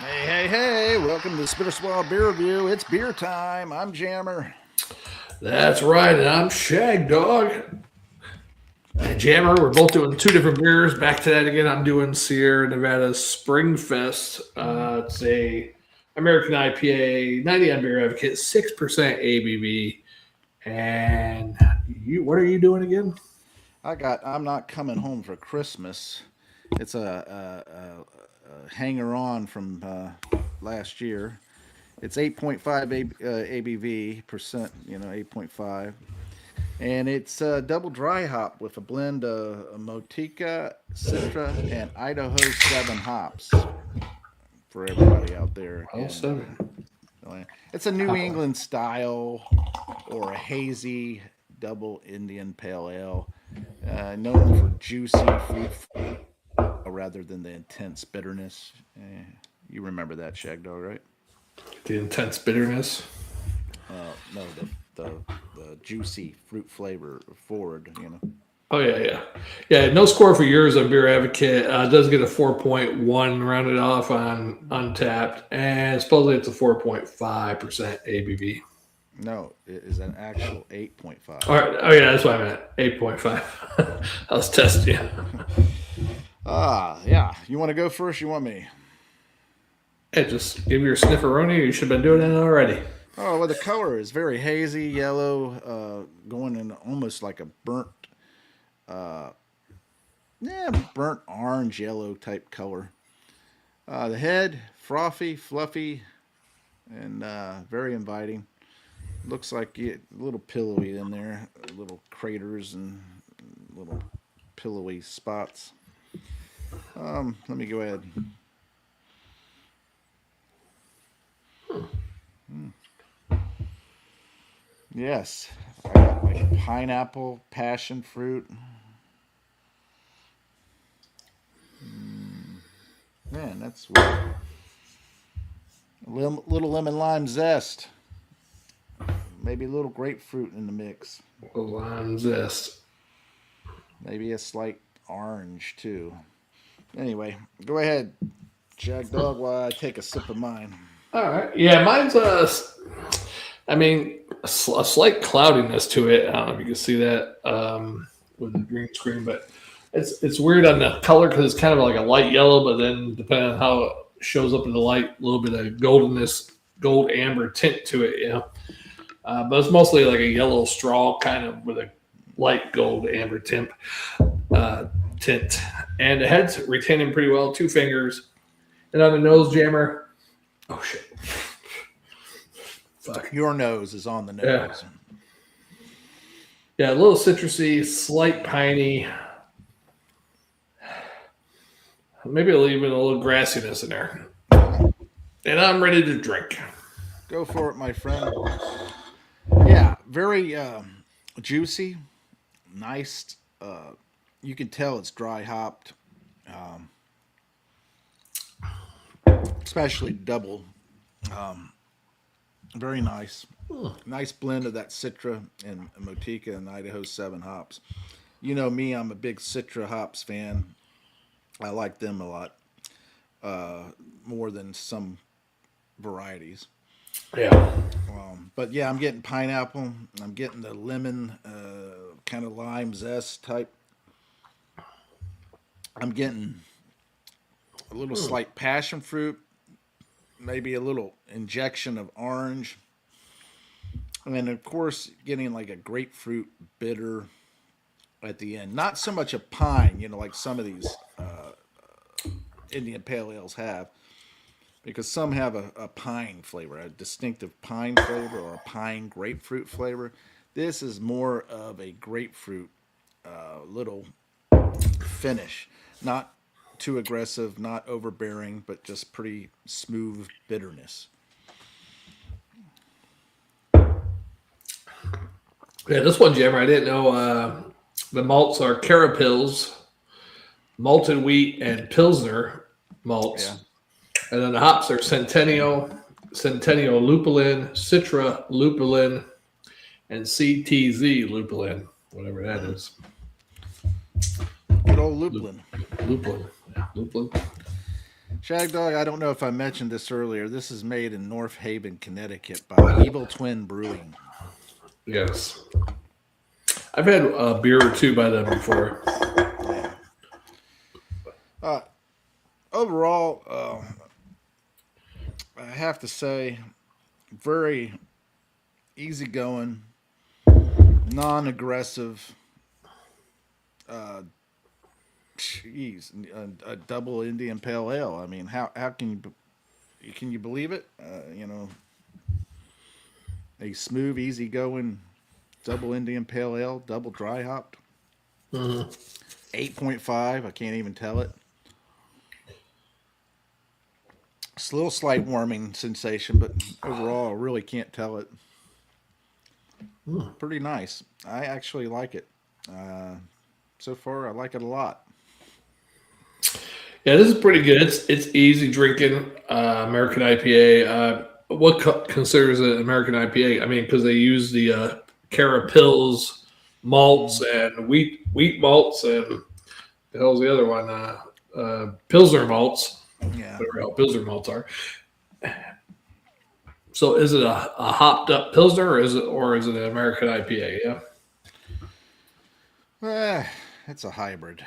Hey, welcome to the Spitterswell Beer Review. It's beer time. I'm Jammer. That's right, and I'm Shagdog. Jammer, we're both doing two different beers. Back to that again. I'm doing Sierra Nevada Spring Fest. It's a American IPA, 90 on Beer Advocate, 6% ABV. And what are you doing again? I'm not coming home for Christmas. It's a hanger on from last year. It's 8.5 ABV percent, 8.5. And it's double dry hop with a blend of Motica, Citra, and Idaho 7 hops for everybody out there. Oh, seven. It's a New England style or a hazy double Indian pale ale, known for juicy fruit rather than the intense bitterness. You remember that, Shagdog, right? The intense bitterness. No, the juicy fruit flavor forward. Oh, yeah. No score for yours on Beer Advocate. Does get a 4.1 rounded off on Untapped, and supposedly it's a 4.5% ABV. No, it is an actual 8.5. All right. Oh, yeah, that's what I meant. 8.5. I was testing you. Yeah. You want to go first? You want me? Yeah, just give me your snifferoni. You should have been doing it already. Oh, well, the color is very hazy yellow, going in almost like a burnt orange yellow type color. The head, frothy, fluffy, and very inviting. Looks like a little pillowy in there, little craters and little pillowy spots. Let me go ahead. Yes, I got like pineapple, passion fruit. Man, that's weird. Little lemon lime zest. Maybe a little grapefruit in the mix. Lime zest. Maybe a slight orange too. Anyway, go ahead, Shagdog, while I take a sip of mine. All right. Yeah, mine's a slight cloudiness to it. I don't know if you can see that with the green screen, but it's weird on the color because it's kind of like a light yellow, but then depending on how it shows up in the light, a little bit of gold amber tint to it, but it's mostly like a yellow straw kind of with a light gold amber tint. And the head's retaining pretty well, 2 fingers. And on the nose, Jammer. Oh, shit. Fuck. Your nose is on the nose. Yeah, a little citrusy, slight piney. Maybe even a little grassiness in there. And I'm ready to drink. Go for it, my friend. Yeah, very juicy, nice. You can tell it's dry hopped, especially double. Very nice. Nice blend of that Citra and Motica and Idaho 7 hops. You know me, I'm a big Citra hops fan. I like them a lot, more than some varieties. Yeah. But yeah, I'm getting pineapple. I'm getting the lemon, kind of lime zest type. I'm getting a little slight passion fruit, maybe a little injection of orange, and then of course getting like a grapefruit bitter at the end. Not so much a pine, like some of these Indian pale ales have, because some have a pine flavor, a distinctive pine flavor or a pine grapefruit flavor. This is more of a grapefruit little finish. Not too aggressive, not overbearing, but just pretty smooth bitterness. Yeah, this one, Jammer, I didn't know the malts are Carapils, malted wheat, and Pilsner malts. Yeah. And then the hops are Centennial Lupulin, Citra Lupulin, and CTZ Lupulin, whatever that is. Good old lupulin. Lupulin. Yeah, lupulin. Shagdog, I don't know if I mentioned this earlier. This is made in North Haven, Connecticut by Evil Twin Brewing. Yes. I've had a beer or two by them before. Yeah. Overall, I have to say, very easygoing, non-aggressive. Jeez, a double Indian Pale Ale. I mean, how can you believe it? A smooth, easygoing double Indian Pale Ale, double dry hopped. 8.5. I can't even tell it. It's a little slight warming sensation, but overall, I really can't tell it. Pretty nice. I actually like it. So far, I like it a lot. Yeah, this is pretty good. It's easy drinking American IPA. What considers an American IPA? I mean, because they use the Carapils malts and wheat malts and the hell's the other one? Pilsner malts. Yeah. Whatever hell Pilsner malts are. So is it a hopped up Pilsner or is it an American IPA? Yeah. It's a hybrid.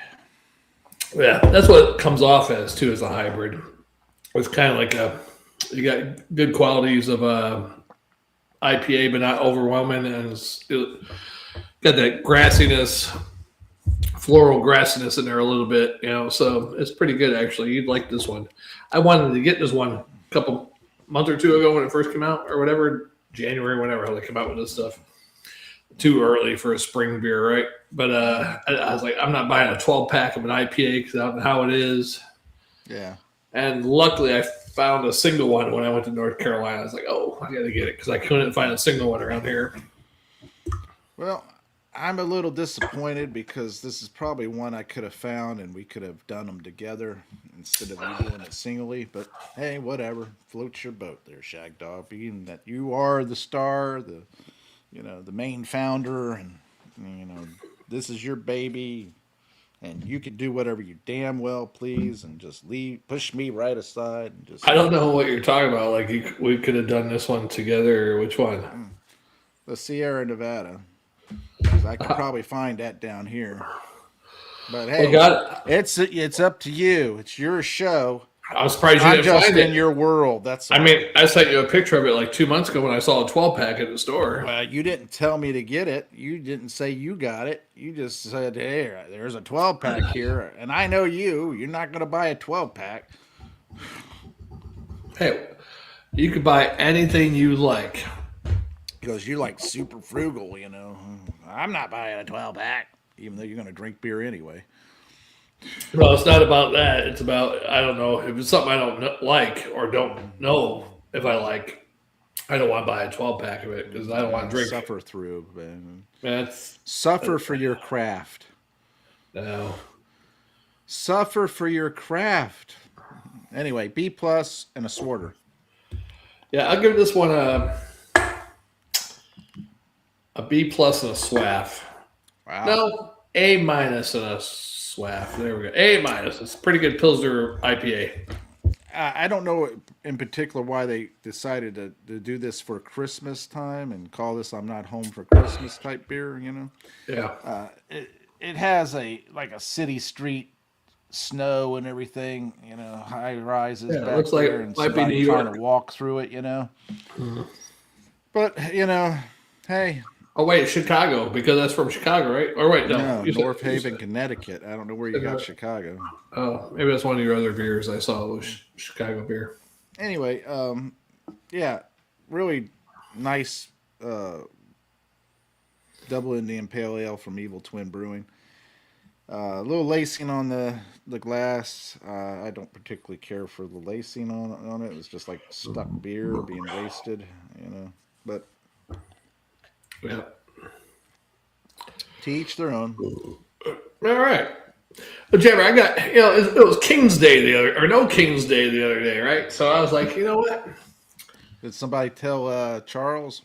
Yeah, that's what it comes off as too, as a hybrid. It's kind of like you got good qualities of IPA, but not overwhelming, and it got that grassiness, floral grassiness in there a little bit, So it's pretty good actually. You'd like this one. I wanted to get this one a couple month or two ago when it first came out, or whatever, January, whenever how they come out with this stuff. Too early for a spring beer, right? But I was like, I'm not buying a 12-pack of an IPA because I don't know how it is. Yeah. And luckily, I found a single one when I went to North Carolina. I was like, oh, I got to get it because I couldn't find a single one around here. Well, I'm a little disappointed because this is probably one I could have found and we could have done them together instead of you doing it singly. But hey, whatever. Float your boat there, Shagdog. Being that you are the star, the main founder, and this is your baby, and you can do whatever you damn well please, and just push me right aside, and just. I don't know what you're talking about. Like we could have done this one together. Or which one? The Sierra Nevada. 'Cause I could probably find that down here. But hey, it's up to you. It's your show. I'm surprised you I'm didn't just find in it. your world. That's all. I mean, I sent you a picture of it like 2 months ago when I saw a 12-pack at the store. Well, you didn't tell me to get it. You didn't say you got it. You just said, hey, there's a 12-pack here. And I know you. You're not going to buy a 12-pack. Hey, you could buy anything you like. Because you're like super frugal, I'm not buying a 12-pack, even though you're going to drink beer anyway. No, it's not about that. It's about, I don't know, if it's something I don't like or don't know if I like, I don't want to buy a 12-pack of it because I don't want to drink. Suffer through, man. That's Suffer for your craft. No. Suffer for your craft. Anyway, B+ and a Swarter. Yeah, I'll give this one a B+ and a SWAF. Wow. No, A- and a SWAF. There we go. A-. It's a pretty good Pilsner IPA. I don't know in particular why they decided to do this for Christmas time and call this "I'm not home for Christmas" type beer. Yeah. It has a city street snow and everything. High rises. Yeah, it back looks like there it and might be somebody New trying York. to walk through it. Mm-hmm. But hey. Oh wait, Chicago, because that's from Chicago, right? Or wait, no, North Haven, Connecticut. I don't know where you got Chicago. Oh, maybe that's one of your other beers I saw was Chicago beer. Anyway, yeah, really nice double Indian Pale Ale from Evil Twin Brewing. A little lacing on the glass. I don't particularly care for the lacing on it. It's just like stuck beer being wasted, But yeah, to each their own. All right. But Jabber, I got it was King's Day no King's Day the other day, right? So I was like, you know what? Did somebody tell Charles?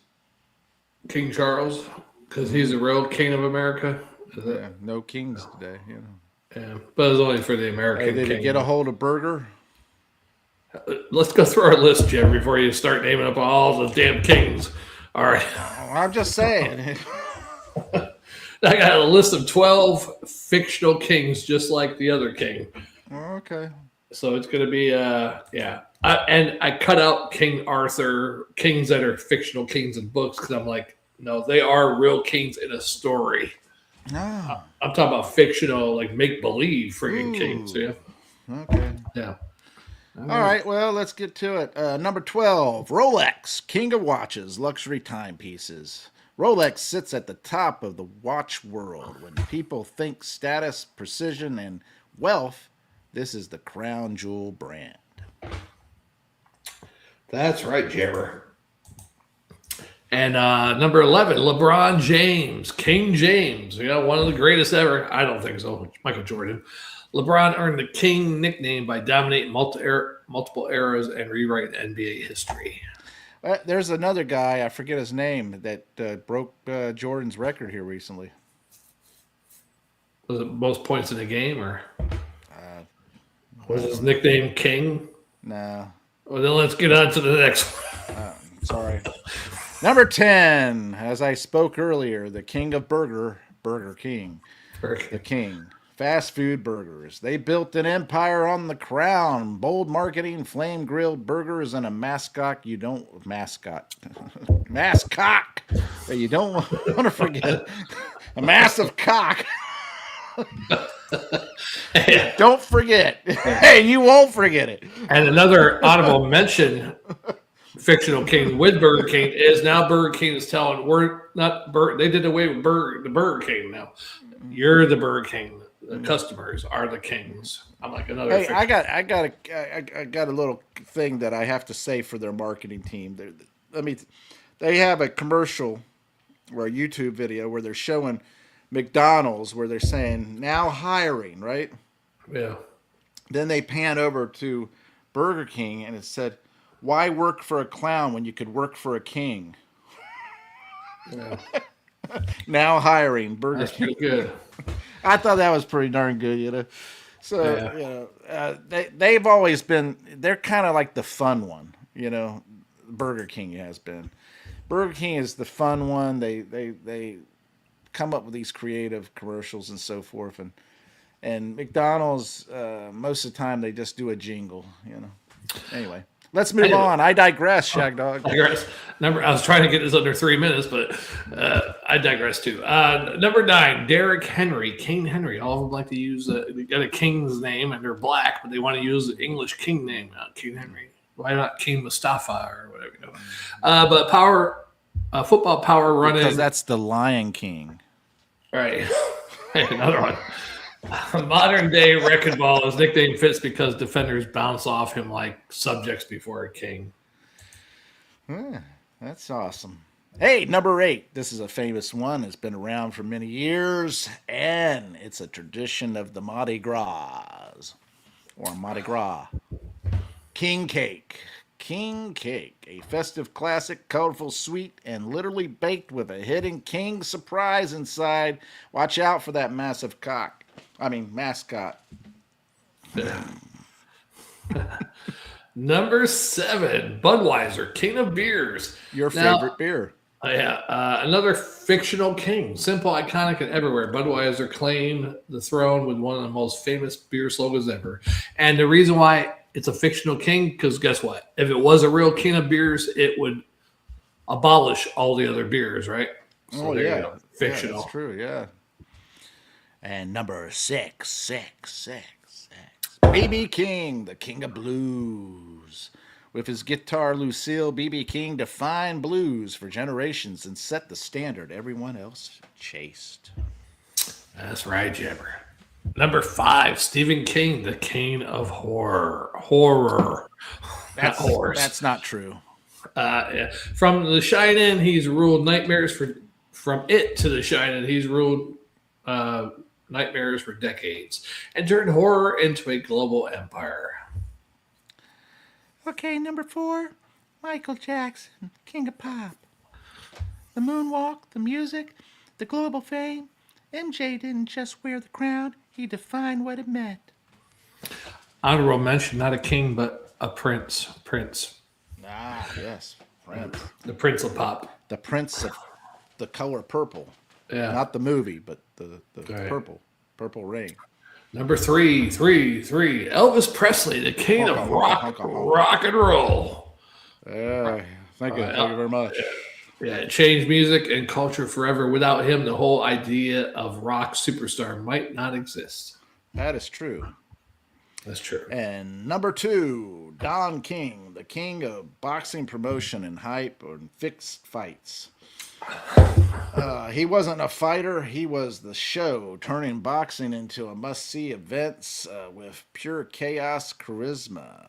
King Charles, because he's the real king of America. Yeah, no kings today, Yeah, but it's only for the American. Hey, did king. you get a hold of Burger? Let's go through our list, Jim, before you start naming up all the damn kings. All right. I'm just saying. I got a list of 12 fictional kings, just like the other king. Okay. So it's going to be, yeah. And I cut out King Arthur, kings that are fictional kings in books, because I'm like, no, they are real kings in a story. No. I'm talking about fictional, like make-believe friggin' kings. Yeah. Okay. Yeah. All right, well, let's get to it. Number 12, Rolex, king of watches, luxury timepieces. Rolex sits at the top of the watch world. When people think status, precision, and wealth, this is the crown jewel brand. That's right, Jabber. And number 11, LeBron James, King James. You know, one of the greatest ever. I don't think so. Michael Jordan. LeBron earned the King nickname by dominating multiple eras and rewriting NBA history. There's another guy, I forget his name, that broke Jordan's record here recently. Was it most points in the game, or was his nickname King? No. Well, then let's get on to the next one. Sorry. Number 10, as I spoke earlier, the king of Burger King. The king. Fast food burgers. They built an empire on the crown. Bold marketing, flame grilled burgers, and a mascot that you don't want to forget. A massive cock. Don't forget. Hey, you won't forget it. And another honorable mention, fictional king with Burger King, is now Burger King is telling we're not they did away with the Burger King now. You're the Burger King. The customers are the kings. I'm like another. Hey, I got a little thing that I have to say for their marketing team. They have a commercial or a YouTube video where they're showing McDonald's, where they're saying now hiring, right? Yeah. Then they pan over to Burger King and it said, "Why work for a clown when you could work for a king?" Yeah. Now hiring Burger That's King. pretty good. I thought that was pretty darn good, you know. So they've always been. They're kind of like the fun one, you know. Burger King has been. Burger King is the fun one. They come up with these creative commercials and so forth, and McDonald's most of the time they just do a jingle, you know. Anyway. Let's move on. I digress, Shagdog. I was trying to get this under 3 minutes, but I digress too. Number 9, Derrick Henry, King Henry. All of them like to use they got a king's name and they're black, but they want to use the English king name, King Henry. Why not King Mustafa or whatever? You know? But football power running. Because that's the Lion King. All right. Another one. Modern day wrecking ball, his nickname fits because defenders bounce off him like subjects before a king. That's awesome. Hey, number 8. This is a famous one. It's been around for many years, and it's a tradition of the Mardi Gras, or Mardi Gras. King Cake. King Cake, a festive classic, colorful, sweet, and literally baked with a hidden king surprise inside. Watch out for that massive mascot. Number 7, Budweiser, king of beers. Your favorite beer. Yeah, another fictional king. Simple, iconic, and everywhere. Budweiser claimed the throne with one of the most famous beer slogans ever. And the reason why it's a fictional king, because guess what? If it was a real king of beers, it would abolish all the other beers, right? So yeah. Fictional. Yeah, that's true, yeah. And number 6, B.B. King, the king of blues. With his guitar Lucille, B.B. King defined blues for generations and set the standard everyone else chased. That's right, Jabber. Number 5, Stephen King, the king of horror. That's not true. Yeah. From The Shining, he's ruled nightmares from it to The Shining, he's ruled nightmares for decades and turned horror into a global empire. Okay, number 4, Michael Jackson, king of pop. The moonwalk, the music, the global fame. MJ didn't just wear the crown, he defined what it meant. Honorable mention, not a king, but A Prince. Ah, yes, Prince. The Prince of Pop. The Prince of the color purple. Yeah. Not the movie, but the Right. purple rain. Number three. Elvis Presley, the king Honk, of honk, honk, honk. rock and roll. Thank you very much. Yeah, it changed music and culture forever. Without him, the whole idea of rock superstar might not exist. That is true. That's true. And number 2, Don King, the king of boxing promotion and hype and fixed fights. He wasn't a fighter. He was the show, turning boxing into a must-see event with pure chaos charisma.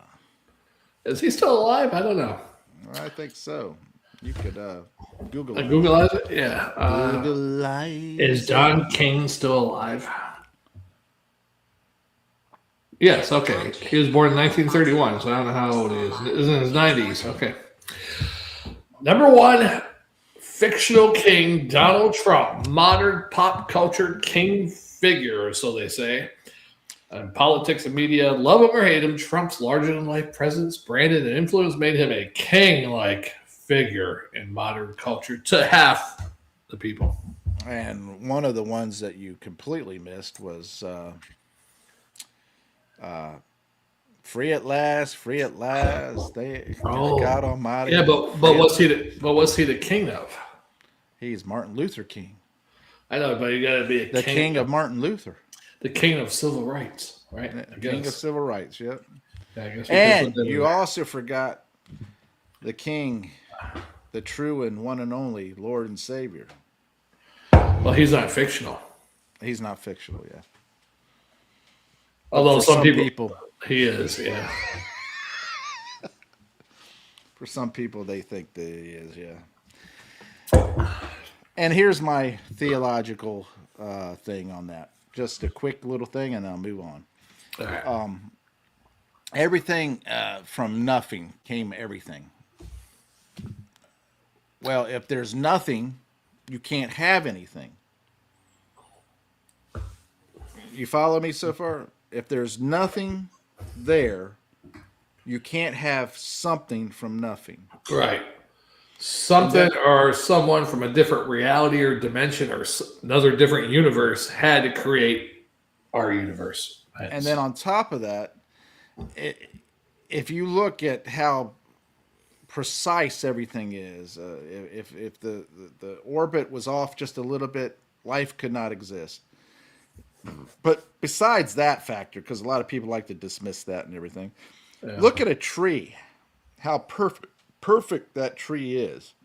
Is he still alive? I don't know. I think so. You could Google it. Googleize it? Yeah. Googleize Is Don King still alive? Yes, okay. He was born in 1931, so I don't know how old he is. He's in his 90s. Okay. Number 1, fictional king Donald Trump, modern pop culture king figure, so they say. And politics and media, love him or hate him, Trump's larger-than-life presence, branded and influence made him a king-like figure in modern culture to half the people. And one of the ones that you completely missed was free at last. God Almighty. Yeah, but what's he the king of? He's Martin Luther King. I know, but you got to be the king of Martin Luther. The king of civil rights, right? The king of civil rights, yep. Yeah, I guess and you also forgot the king, the true and one and only Lord and Savior. Well, he's not fictional. He's not fictional, yeah. Although some people, he is, yeah. For some people, they think that he is, yeah. And here's my theological thing on that. Just a quick little thing, and I'll move on. All right. Everything from nothing came everything. Well, if there's nothing, you can't have anything. You follow me so far? If there's nothing there, you can't have something from nothing. Right. Something or someone from a different reality or dimension or another different universe had to create our universe. And then on top of that, if you look at how precise everything is, if the orbit was off just a little bit, life could not exist. But besides that factor, because a lot of people like to dismiss that and everything, look at a tree, how perfect that tree is.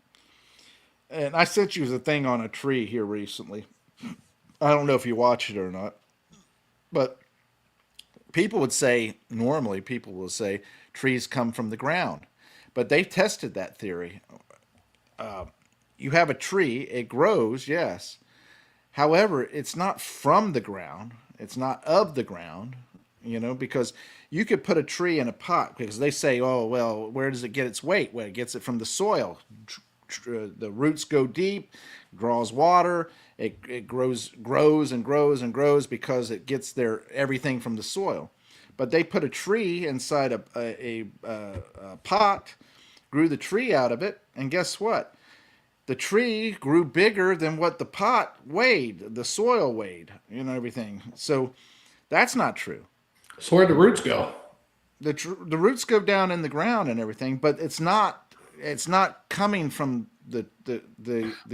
And I sent you the thing on a tree here recently. I don't know if you watch it or not, but normally people will say trees come from the ground, but they've tested that theory. You have a tree, it grows, yes. However, it's not from the ground. It's not of the ground, because you could put a tree in a pot, because they say, oh, well, where does it get its weight? Well, it gets it from the soil. The roots go deep, draws water. It grows and grows and grows because it gets everything from the soil. But they put a tree inside a pot, grew the tree out of it, and guess what? The tree grew bigger than what the pot weighed, the soil weighed, everything. So that's not true. So where'd the roots go? The roots go down in the ground and everything, but it's not coming from the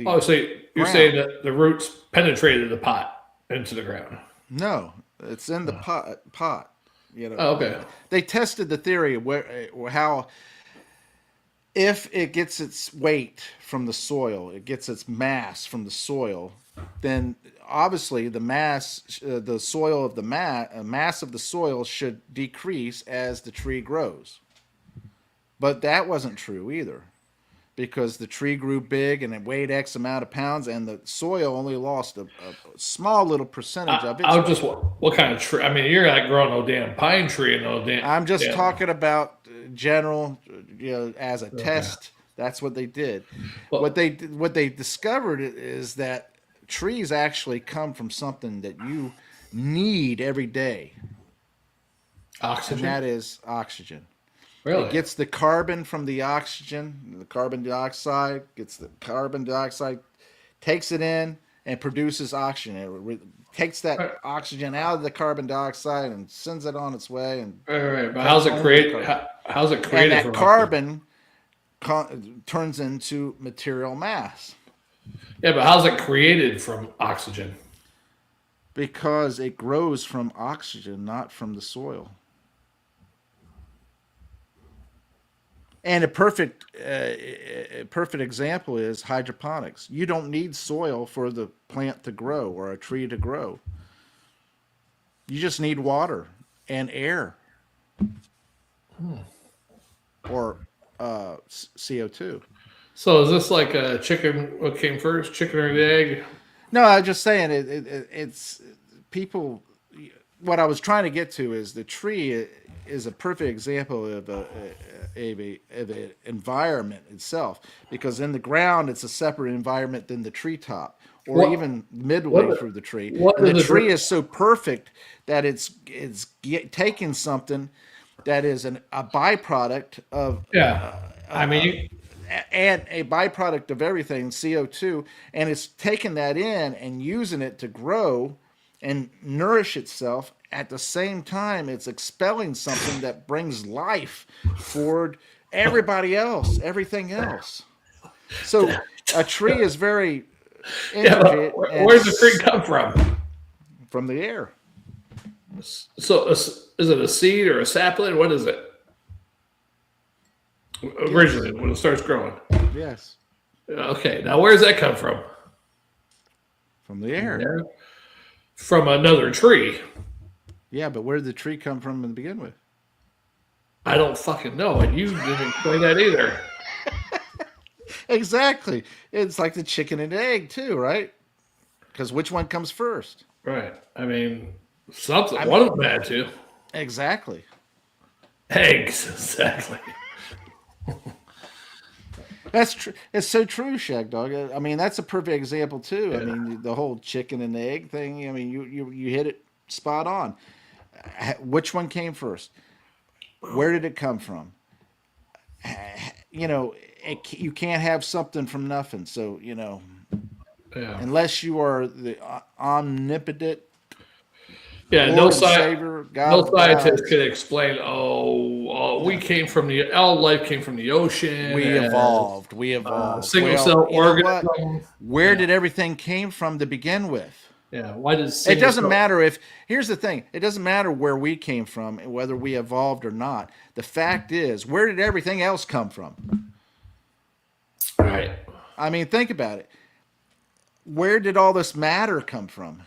Oh, so you're saying that the roots penetrated the pot into the ground? No, it's in the pot. Oh, okay. They tested the theory of how if it gets its weight from the soil, it gets its mass from the soil, then obviously the mass of the soil should decrease as the tree grows. But that wasn't true either, because the tree grew big and it weighed X amount of pounds, and the soil only lost a small little percentage of it. What kind of tree? I mean, you're not growing no damn pine tree and no damn. I'm just talking about general, as a test. That's what they did. Well, what they discovered is that trees actually come from something that you need every day. Oxygen. And that is oxygen. Really? It gets the carbon from the oxygen, the carbon dioxide, gets the carbon dioxide, takes it in, and produces oxygen. Takes that Right, oxygen out of the carbon dioxide and sends it on its way and right. But takes how's it only the create? carbon. How's it And created that from oxygen? carbon turns into material mass Yeah, but how's it created from oxygen? because it grows from oxygen, not from the soil. And a perfect example is hydroponics. You don't need soil for the plant to grow or a tree to grow. You just need water and air or CO2. So is this like a chicken? What came first, chicken or the egg? No, I'm just saying it's people. What I was trying to get to is the tree is a perfect example of a environment itself, because in the ground it's a separate environment than the treetop or What? even midway What? through the tree. What And the is tree the? is so perfect that taking something that is a byproduct of Yeah, I mean, and a byproduct of everything, CO2, and it's taking that in and using it to grow and nourish itself. At the same time, it's expelling something that brings life for everybody else, everything else. So a tree is very yeah. But intricate and where's the tree come from? from the air. So is it a seed or a sapling? What is it? Originally, when it starts growing. Yes, Okay, now where does that come from? from the air. Yeah. From another tree. Yeah, but where did the tree come from to begin with? I don't fucking know, and you didn't explain that either. Exactly. It's like the chicken and egg too, right? Because which one comes first? Right. I mean, something. I One mean, of them had to. exactly. Eggs, exactly. That's true. It's so true, Shagdog. I mean, that's a perfect example too. I mean, the whole chicken and egg thing. I mean, you hit it spot on. Which one came first? Where did it come from? You know, you can't have something from nothing. So Yeah. unless you are the omnipotent Yeah. Lord and Savior, God No of scientist gods, could explain. We came from all life came from the ocean. we And, evolved. We evolved. single Well, cell you know what? organism. Where Yeah. did everything came from to begin with? Yeah. Why does It single doesn't cell? matter if, here's the thing, it doesn't matter where we came from, whether we evolved or not. The fact is, where did everything else come from? Right. I mean, think about it. Where did all this matter come from?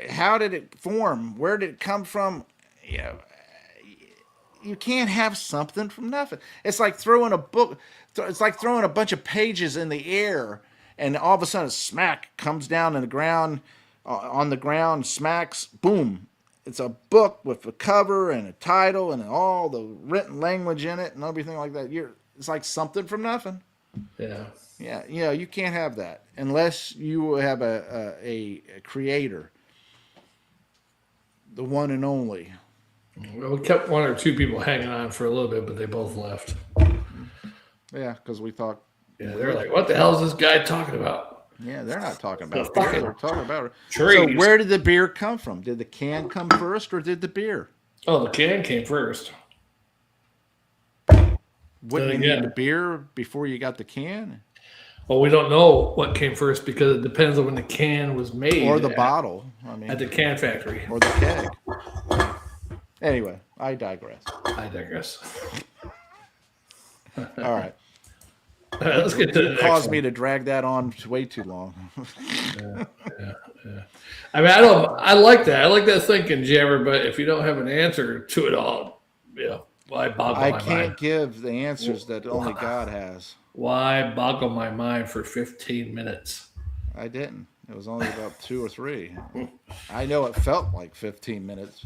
How did it form? Where did it come from? You know, you can't have something from nothing. It's like throwing a book, it's like throwing a bunch of pages in the air, and all of a sudden, smack comes down on the ground, smacks, boom. It's a book with a cover and a title and all the written language in it and everything like that. It's like something from nothing. Yeah. Yeah, you can't have that unless you have a creator, the one and only. Well, we kept one or two people hanging on for a little bit, but they both left. Yeah, because we thought. Yeah, they're like, "What the hell is this guy talking about?" Yeah, they're not talking The about beer. fucking They're talking about. So trees. where did the beer come from? Did the can come first, or did the beer? Oh, the can came first. Wouldn't you Then need again, the beer before you got the can, well, we don't know what came first because it depends on when the can was made or the bottle? I at mean, the can factory. or the keg. Anyway, I digress. I digress. All right. Let's get to the You next caused one. me to drag that on way too long. Yeah. I mean, I like that. I like that thinking, Jammer. But if you don't have an answer to it all, why boggle I my can't mind? give the answers that only God has. Why boggle my mind for 15 minutes? I didn't. It was only about 2 or 3. I know it felt like 15 minutes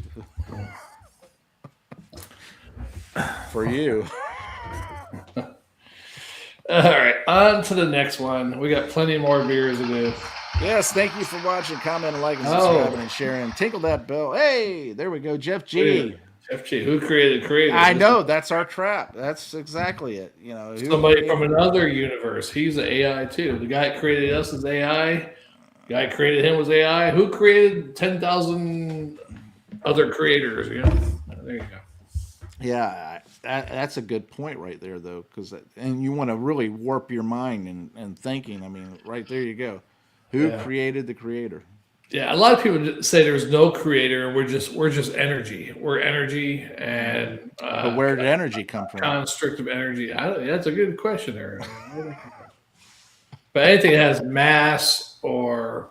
for you. All right, on to the next one. We got plenty more beers to do. Yes, thank you for watching, commenting, liking, Oh. subscribing, and sharing. Tinkle that bell. Hey, there we go. Jeff G. FG, who created the creator? I know, that's our trap. That's exactly it. You know, Somebody from another universe. He's an AI too. The guy that created us is AI. The guy that created him was AI. Who created 10,000 other creators? You know, there you go. Yeah, that's a good point right there, though, and you want to really warp your mind and thinking. I mean, right there you go. Who created the creator? Yeah, a lot of people say there's no creator. We're just energy. We're energy, and But where did energy come from? Construct of energy. That's a good question there. But anything that has mass or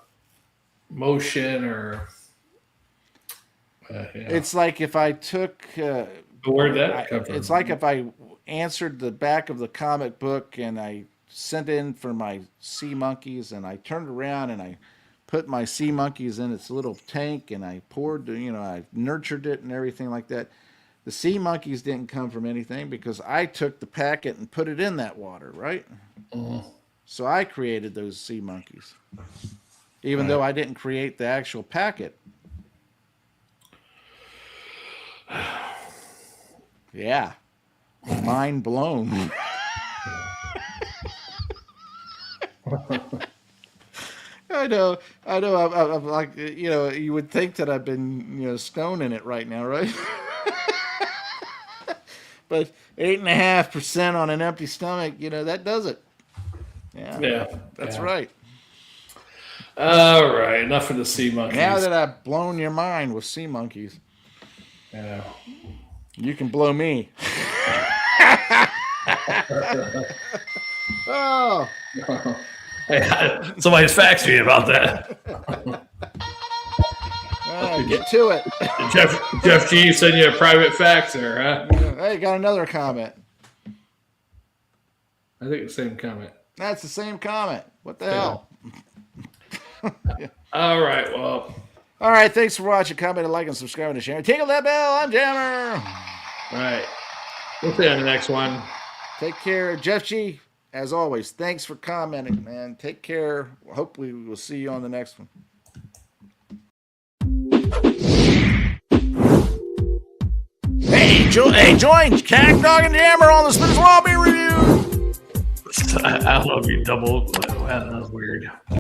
motion or it's like if I took. Where'd that come from? It's like if I answered the back of the comic book and I sent in for my sea monkeys, and I turned around and I put my sea monkeys in its little tank, and I poured, I nurtured it and everything like that. The sea monkeys didn't come from anything because I took the packet and put it in that water, right? Mm-hmm. So I created those sea monkeys, even though I didn't create the actual packet. Yeah, mind blown. I know. I'm like, you would think that I've been, stoning it right now, right? But 8.5% on an empty stomach, that does it. Yeah, that's right. All right, enough of the sea monkeys. Now that I've blown your mind with sea monkeys, you can blow me. Oh. Hey, somebody's faxed me about that. Get to it. Jeff G send you a private fax there, huh? Hey, got another comment. I think it's the same comment. That's the same comment. What the hell? All right, well. All right, thanks for watching. Comment, like, and subscribe and share. Tinkle that bell. I'm Jammer. All right. We'll see you on the next one. Take care. Jeff G, as always, thanks for commenting, man. Take care. Hopefully, we'll see you on the next one. Hey, join Shagdog and Jammer on the Spring Fest IPA review. I don't know if you double. That was weird.